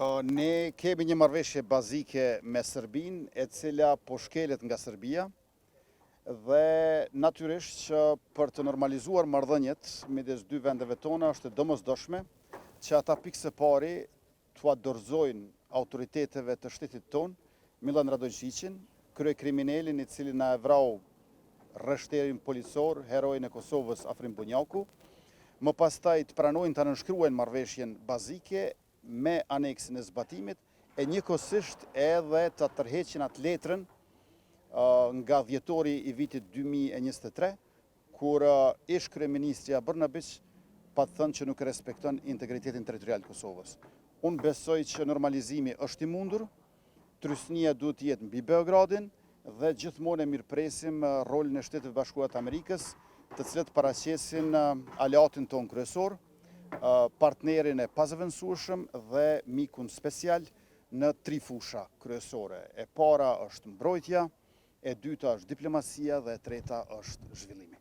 Ne kemi një marrëveshje bazike me Serbinë, e cila po shkelet nga Serbia, dhe natyrisht që për të normalizuar marrëdhëniet midis dy vendeve tona është e domosdoshme që ata pikë së pari t'ua dorëzojnë autoriteteve të shtetit ton, Milan Radojqićin, kryekriminalin i cili na e vrau rreshterin policor, heroin e Kosovës Afrim Bunjaku, më pastaj të pranojnë të nënshkruajnë marrëveshjen bazike me aneksin e zbatimit, e njëkohësisht edhe të tërheqin atë letrën nga dhjetori i vitit 2023, kur ish kryeministri Brnabić pa thënë që nuk respekton integritetin territorial të Kosovës. Unë besoj që normalizimi është i mundur, trysnia duhet të jetë mbi Beogradin dhe gjithmonë e mirëpresim rolin e Shtetit Bashkuar të Amerikës, të cilët paraqesin aleatin ton kryesor, partnerin e pazëvendësueshëm dhe mikun special në 3 fusha kryesore. E para është mbrojtja, e dyta është diplomacia dhe e treta është zhvillimi.